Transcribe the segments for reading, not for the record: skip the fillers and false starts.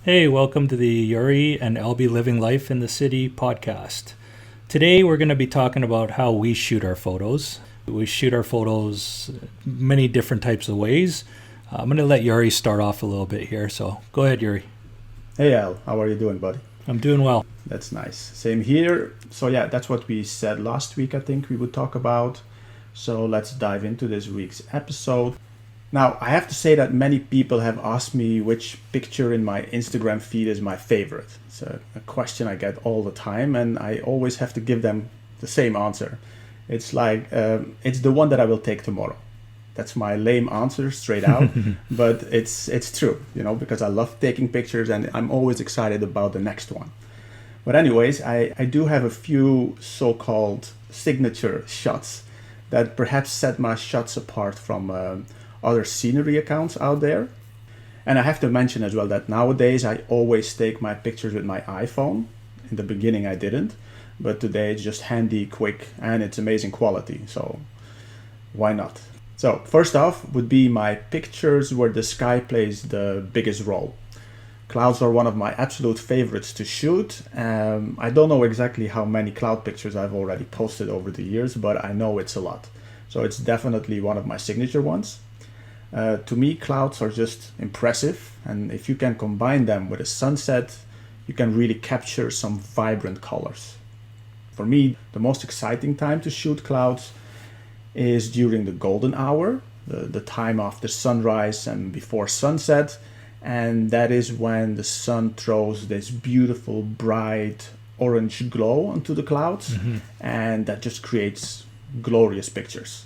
Hey, welcome to the Joeri and Alby Living Life in the City podcast. Today we're going to be talking about how we shoot our photos. We shoot our photos many different types of ways. I'm going to let Joeri start off a little bit here, so go ahead, Joeri. Hey Al, how are you doing, buddy? I'm doing well. That's nice. Same here. So yeah, that's what we said last week I think we would talk about. So let's dive into this week's episode. Now, I have to say that many people have asked me which picture in my Instagram feed is my favorite. It's a question I get all the time, and I always have to give them the same answer. It's like, it's the one that I will take tomorrow. That's my lame answer straight out, but it's true, because I love taking pictures and I'm always excited about the next one. But anyways, I do have a few so-called signature shots that perhaps set my shots apart from other scenery accounts out there. And I have to mention as well that nowadays I always take my pictures with my iPhone. In the beginning I didn't, but today it's just handy, quick, and it's amazing quality. So why not? So first off would be my pictures where the sky plays the biggest role. Clouds are one of my absolute favorites to shoot. I don't know exactly how many cloud pictures I've already posted over the years, but I know it's a lot. So it's definitely one of my signature ones. To me, clouds are just impressive, and if you can combine them with a sunset, you can really capture some vibrant colors. For me, the most exciting time to shoot clouds is during the golden hour, the time after sunrise and before sunset, and that is when the sun throws this beautiful, bright orange glow onto the clouds, and that just creates glorious pictures.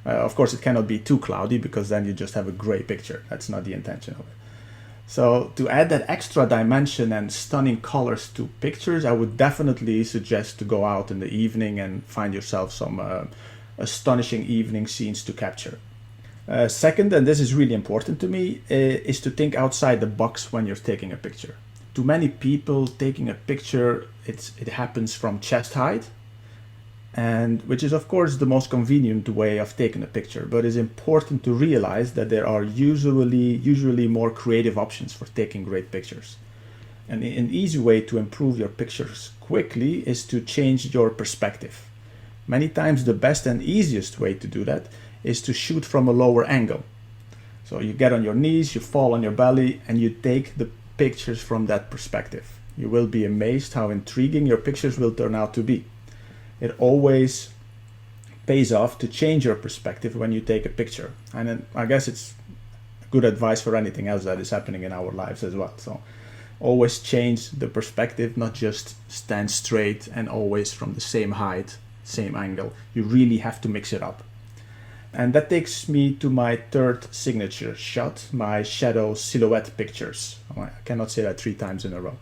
Of course, it cannot be too cloudy because then you just have a gray picture. That's not the intention of it. So to add that extra dimension and stunning colors to pictures, I would definitely suggest to go out in the evening and find yourself some astonishing evening scenes to capture. Second, and this is really important to me, is to think outside the box when you're taking a picture. To many people, taking a picture, it happens from chest height, and which is of course the most convenient way of taking a picture, but it's important to realize that there are usually more creative options for taking great pictures. And an easy way to improve your pictures quickly is to change your perspective. Many times the best and easiest way to do that is to shoot from a lower angle. So you get on your knees, you fall on your belly, and you take the pictures from that perspective. You will be amazed how intriguing your pictures will turn out to be. It always pays off to change your perspective when you take a picture. And I guess it's good advice for anything else that is happening in our lives as well. So always change the perspective, not just stand straight and always from the same height, same angle. You really have to mix it up. And that takes me to my third signature shot, my shadow silhouette pictures. I cannot say that 3 times in a row.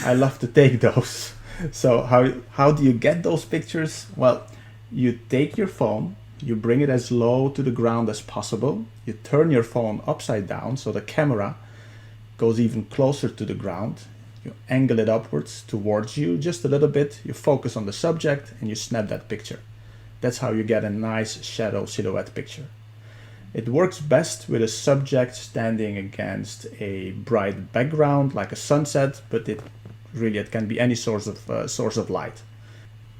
I love to take those. So how do you get those pictures? Well, you take your phone, you bring it as low to the ground as possible, you turn your phone upside down so the camera goes even closer to the ground, you angle it upwards towards you just a little bit, you focus on the subject and you snap that picture. That's how you get a nice shadow silhouette picture. It works best with a subject standing against a bright background like a sunset, but it can be any source of light.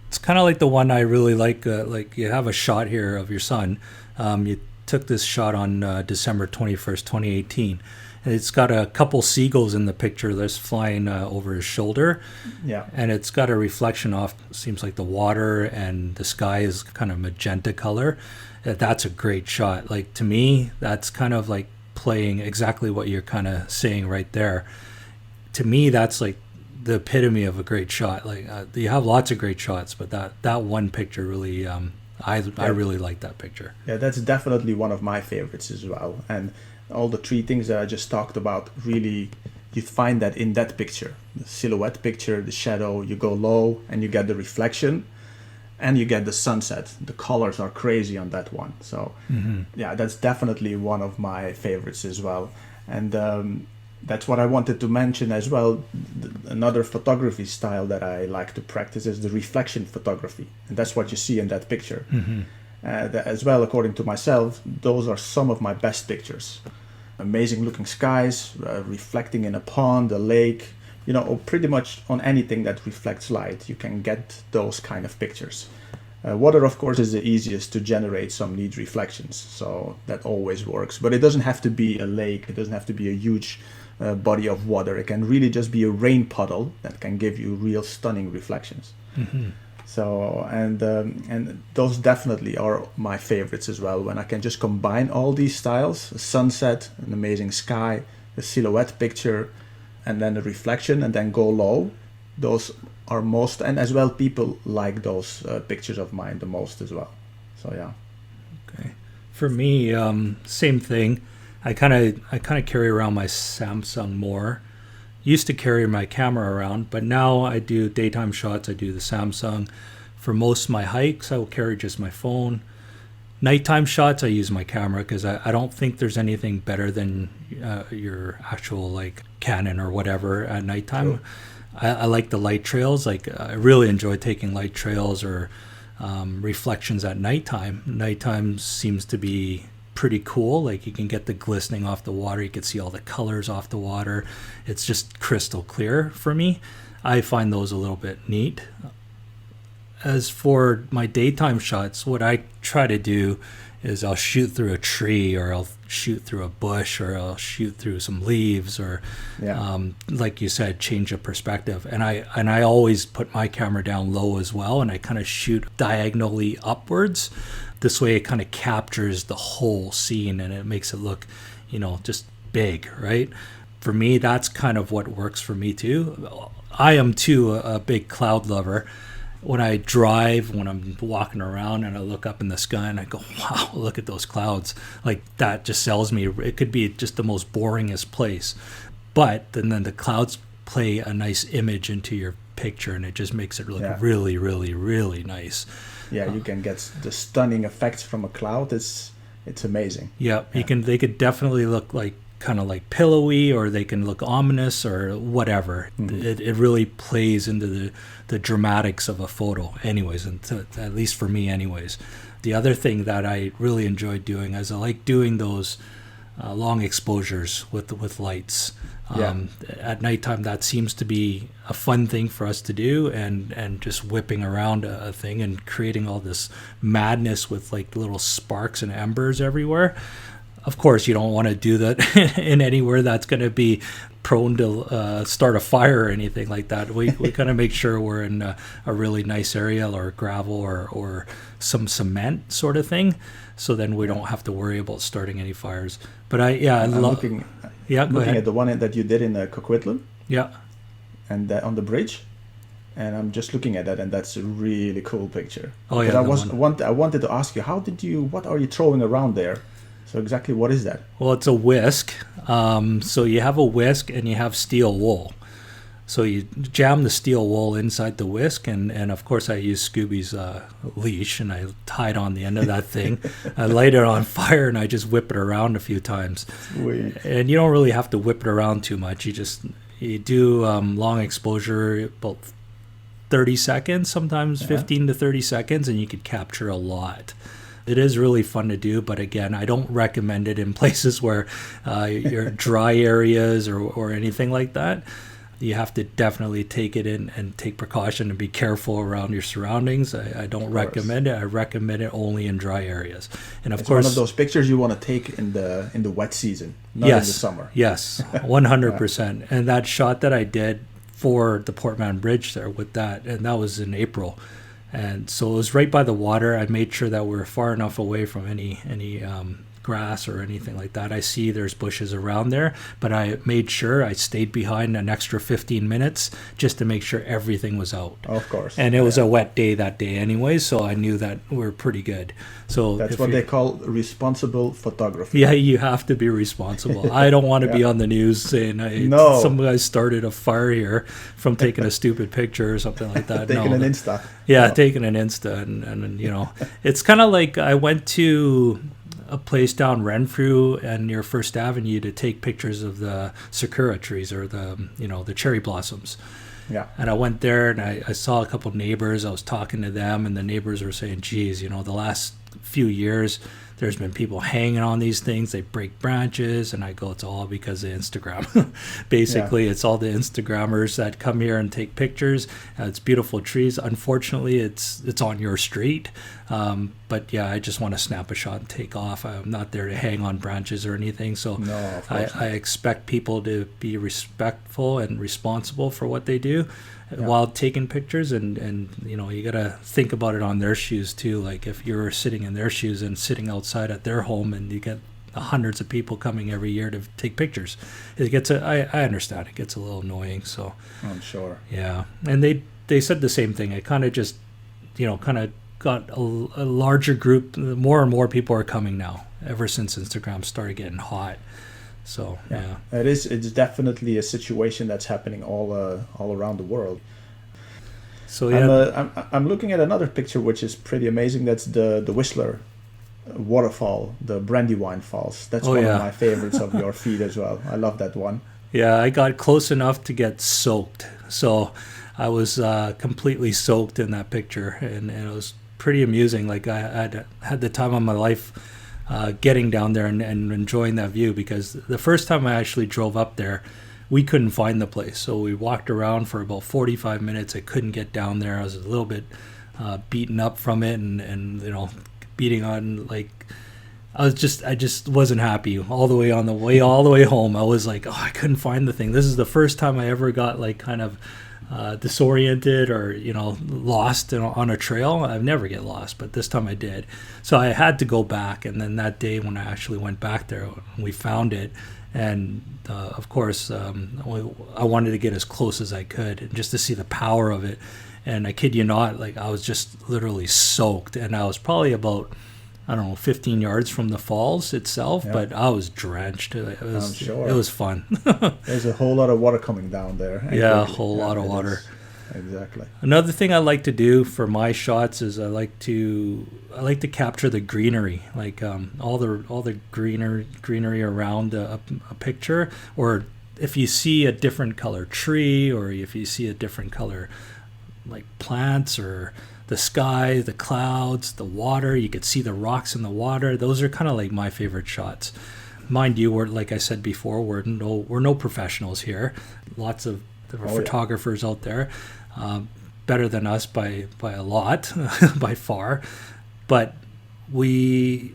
It's kind of like the one I really like. Like you have a shot here of your son. You took this shot on December 21st, 2018. And it's got a couple seagulls in the picture that's flying over his shoulder. Yeah. And it's got a reflection off, seems like the water, and the sky is kind of magenta color. That's a great shot. Like to me, that's kind of like playing exactly what you're kind of saying right there. To me, that's like the epitome of a great shot. Like you have lots of great shots, but that one picture really, I really like that picture. Yeah, that's definitely one of my favorites as well. And all the 3 things that I just talked about, really, you find that in that picture. The silhouette picture, the shadow, you go low and you get the reflection and you get the sunset. The colors are crazy on that one. So yeah, that's definitely one of my favorites as well. And that's what I wanted to mention as well. Another photography style that I like to practice is the reflection photography. And that's what you see in that picture. As well, according to myself, those are some of my best pictures. amazing looking skies, reflecting in a pond, a lake, or pretty much on anything that reflects light, you can get those kind of pictures. Water, of course, is the easiest to generate some neat reflections, so that always works. But it doesn't have to be a lake, it doesn't have to be a huge body of water. It can really just be a rain puddle that can give you real stunning reflections. Mm-hmm. So, and those definitely are my favorites as well, when I can just combine all these styles: a sunset, an amazing sky, a silhouette picture, and then a reflection, and then go low. Those are most, and as well, people like those pictures of mine the most as well. So yeah. Okay. For me, same thing. I kind of carry around my Samsung more. Used to carry my camera around, but now I do daytime shots. I do the Samsung. For most of my hikes, I will carry just my phone. Nighttime shots, I use my camera because I don't think there's anything better than your actual like Canon or whatever at nighttime. True. I like the light trails. Like I really enjoy taking light trails or reflections at nighttime. Nighttime seems to be pretty cool. Like you can get the glistening off the water. You can see all the colors off the water. It's just crystal clear for me. I find those a little bit neat. As for my daytime shots, what I try to do is I'll shoot through a tree, or I'll shoot through a bush, or I'll shoot through some leaves, or like you said, change of perspective. And I always put my camera down low as well, and I kind of shoot diagonally upwards. This way it kind of captures the whole scene and it makes it look, just big, right? For me, that's kind of what works for me too. I am too a big cloud lover. When I drive, when I'm walking around and I look up in the sky and I go, wow, look at those clouds. Like that just sells me. It could be just the most boringest place. But then the clouds play a nice image into your picture and it just makes it look really, really, really nice. Yeah, you can get the stunning effects from a cloud. It's amazing. Yeah, they could definitely look like kind of like pillowy, or they can look ominous or whatever. Mm-hmm. It really plays into the dramatics of a photo anyways, and at least for me anyways. The other thing that I really enjoy doing is I like doing those long exposures with lights. At nighttime, that seems to be a fun thing for us to do, and just whipping around a thing and creating all this madness with like little sparks and embers everywhere. Of course, you don't want to do that in anywhere that's going to be prone to start a fire or anything like that. We kind of make sure we're in a really nice area, or gravel, or some cement sort of thing, so then we don't have to worry about starting any fires. But I'm looking at the one that you did in Coquitlam. Yeah. And on the bridge. And I'm just looking at that, and that's a really cool picture. Oh yeah. I wanted to ask you, what are you throwing around there? So exactly what is that? Well, it's a whisk. So you have a whisk and you have steel wool. So you jam the steel wool inside the whisk, and of course I use Scooby's leash, and I tied on the end of that thing. I light it on fire and I just whip it around a few times. Sweet. And you don't really have to whip it around too much. You do long exposure, about 30 seconds, sometimes 15 to 30 seconds, and you could capture a lot. It is really fun to do, but again, I don't recommend it in places where you're dry areas or anything like that. You have to definitely take it in and take precaution and be careful around your surroundings. I don't recommend it. I recommend it only in dry areas. And of course, one of those pictures you want to take in the wet season, not in the summer. Yes, 100%. And that shot that I did for the Portman Bridge there with that, and that was in April. And so it was right by the water. I made sure that we're far enough away from any grass or anything like that. I see there's bushes around there, but I made sure I stayed behind an extra 15 minutes just to make sure everything was out. Of course. And it was a wet day that day anyway, so I knew that we're pretty good. So that's what they call responsible photography. Yeah, you have to be responsible. I don't want to be on the news saying some guy started a fire here from taking a stupid picture or something like that. Taking an Insta. Yeah, taking an Insta. And it's kind of like I went to a place down Renfrew and near First Avenue to take pictures of the sakura trees, or the cherry blossoms. Yeah. And I went there and I saw a couple of neighbors. I was talking to them, and the neighbors were saying, geez, the last few years, there's been people hanging on these things. They break branches, and I go, it's all because of Instagram. Basically, it's all the Instagrammers that come here and take pictures. It's beautiful trees. Unfortunately, it's on your street. But yeah, I just want to snap a shot and take off. I'm not there to hang on branches or anything. So No, of course I expect people to be respectful and responsible for what they do while taking pictures, and you know, you gotta think about it on their shoes too. Like if you're sitting in their shoes and sitting outside at their home, and you get hundreds of people coming every year to take pictures, I understand it gets a little annoying. So I'm sure. yeah, and they said the same thing. It kind of just, you know, kind of got a larger group. More and more people are coming now ever since Instagram started getting hot. So yeah. It's definitely a situation that's happening all around the world. So yeah, I'm looking at another picture which is pretty amazing. That's the Whistler waterfall, the Brandywine Falls. That's one of my favorites of your feed as well. I love that one. Yeah, I got close enough to get soaked. So I was completely soaked in that picture, and it was pretty amusing. Like I had the time of my life getting down there and enjoying that view, because the first time I actually drove up there, we couldn't find the place. So we walked around for about 45 minutes. I couldn't get down there. I was a little bit beaten up from it, and you know, beating on, like, I just wasn't happy all the way home. I was like, oh, I couldn't find the thing. This is the first time I ever got like kind of disoriented or, you know, lost on a trail. I never get lost, but this time I did. So I had to go back, and then that day when I actually went back there, we found it, and of course I wanted to get as close as I could, and just to see the power of it. And I kid you not, like, I was just literally soaked, and I was probably about, I don't know, 15 yards from the falls itself, but I was drenched. I'm sure. It was fun. There's a whole lot of water coming down there. Yeah, a whole lot of water. Exactly. Another thing I like to do for my shots is I like to capture the greenery, like all the greenery around a picture, or if you see a different color tree, or if you see a different color like plants, or the sky, the clouds, the water, you could see the rocks in the water. Those are kind of like my favorite shots. Mind you, like I said before, we're no professionals here. Lots of photographers out there, better than us by a lot, by far. But we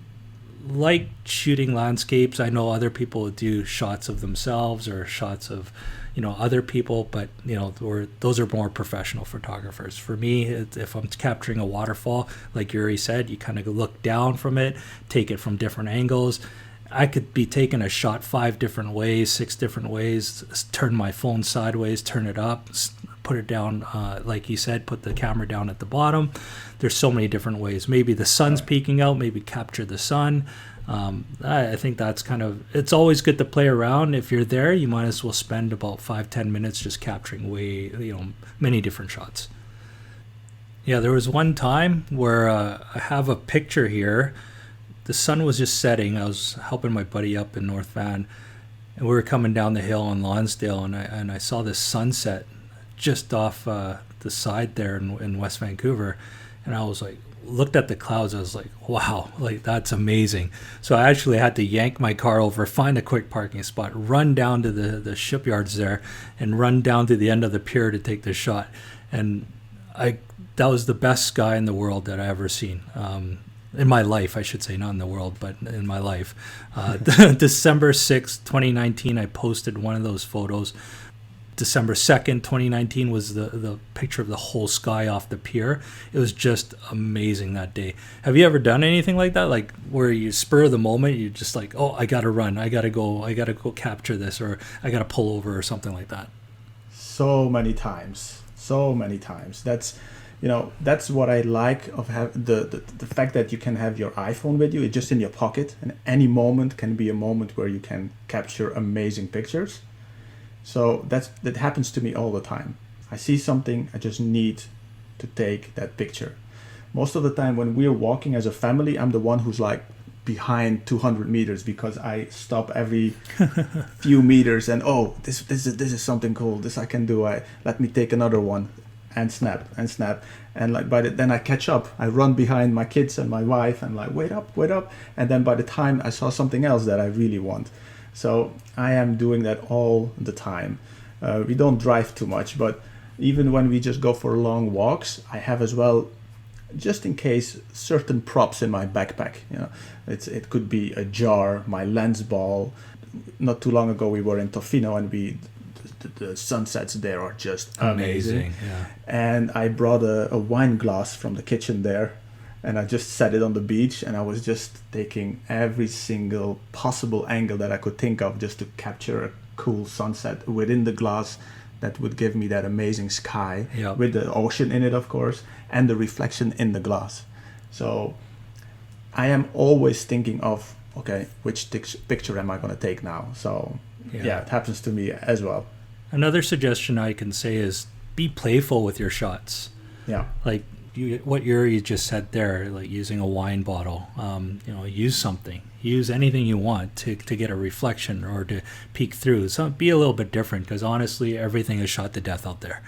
like shooting landscapes. I know other people do shots of themselves or shots of, you know, other people, but you know, those are more professional photographers. For me, if I'm capturing a waterfall, like Joeri said, you kind of look down from it, take it from different angles. I could be taking a shot 5 different ways, 6 different ways, turn my phone sideways, turn it up, put it down, like you said, put the camera down at the bottom. There's so many different ways. Maybe the sun's peeking out, maybe capture the sun. I think that's kind of, it's always good to play around. If you're there, you might as well spend about 5-10 minutes just capturing many different shots. Yeah, there was one time where I have a picture here. The sun was just setting. I was helping my buddy up in North Van, and we were coming down the hill on Lonsdale, and I saw this sunset just off the side there in West Vancouver, and I was like, looked at the clouds. I was like, wow, like that's amazing. So I actually had to yank my car over, find a quick parking spot, run down to the shipyards there, and run down to the end of the pier to take the shot. And that was the best sky in the world that I ever seen. In my life, I should say, not in the world, but in my life. December 6th, 2019, I posted one of those photos. December 2nd, 2019 was the picture of the whole sky off the pier. It was just amazing that day. Have you ever done anything like that? Like where you spur of the moment, you're just like, oh, I got to run. I got to go capture this, or I got to pull over or something like that. So many times. That's, you know, that's what I like of the fact that you can have your iPhone with you. It's just in your pocket, and any moment can be a moment where you can capture amazing pictures. So that happens to me all the time. I see something, I just need to take that picture. Most of the time when we're walking as a family, I'm the one who's like behind 200 meters, because I stop every few meters and, oh, this is something cool. This I can do. Let me take another one. and snap and snap. And like then I catch up. I run behind my kids and my wife and like, wait up. And then by the time I saw something else that I really want. So I am doing that all the time. We don't drive too much, but even when we just go for long walks, I have as well, just in case, certain props in my backpack. You know, it could be a jar, my lens ball. Not too long ago we were in Tofino, and the sunsets there are just amazing. Yeah. And I brought a wine glass from the kitchen there, and I just set it on the beach, and I was just taking every single possible angle that I could think of just to capture a cool sunset within the glass that would give me that amazing sky with the ocean in it, of course, and the reflection in the glass. So I am always thinking of, okay, which picture am I going to take now? So yeah, it happens to me as well. Another suggestion I can say is be playful with your shots. Yeah. Like what Joeri just said there, like using a wine bottle. Use something. Use anything you want to get a reflection or to peek through. So be a little bit different, because honestly, everything is shot to death out there.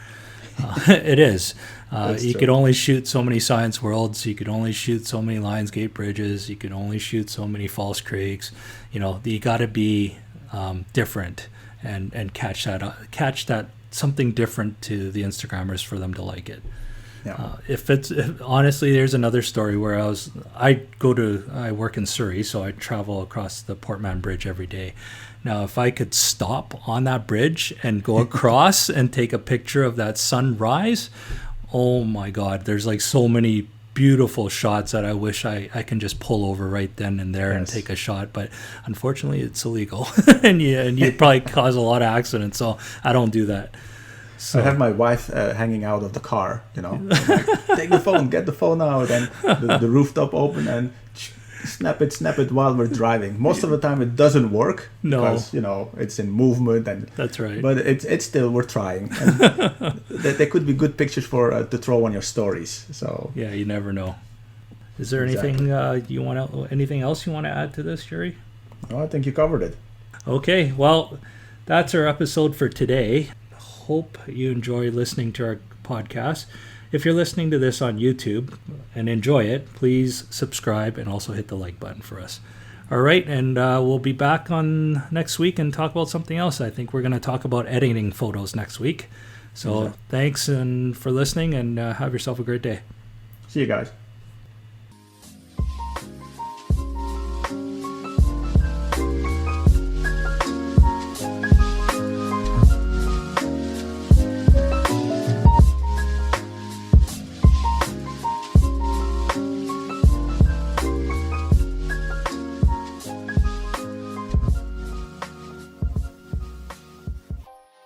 It is. You could only shoot so many science worlds. You could only shoot so many Lionsgate bridges. You could only shoot so many False Creeks. You got to be different and catch that something different to the Instagrammers for them to like it. Yeah. Honestly, there's another story where I work in Surrey, so I travel across the Portman Bridge every day. Now, if I could stop on that bridge and go across and take a picture of that sunrise, oh my God, there's like so many beautiful shots that I wish I can just pull over right then and there and take a shot. But unfortunately, it's illegal, and you probably cause a lot of accidents, so I don't do that. So I have my wife hanging out of the car, like, take the phone, get the phone out, and the rooftop open, and snap it while we're driving. Most of the time it doesn't work because it's in movement, and that's right. But it's still, we're trying. And they could be good pictures to throw on your stories. So yeah, you never know. Is there anything anything else you want to add to this, Joeri? No, I think you covered it. Okay, well, that's our episode for today. Hope you enjoy listening to our podcast. If you're listening to this on YouTube and enjoy it, please subscribe and also hit the like button for us. All right, and we'll be back on next week and talk about something else. I think we're going to talk about editing photos next week. So thanks for listening, and have yourself a great day. See you guys.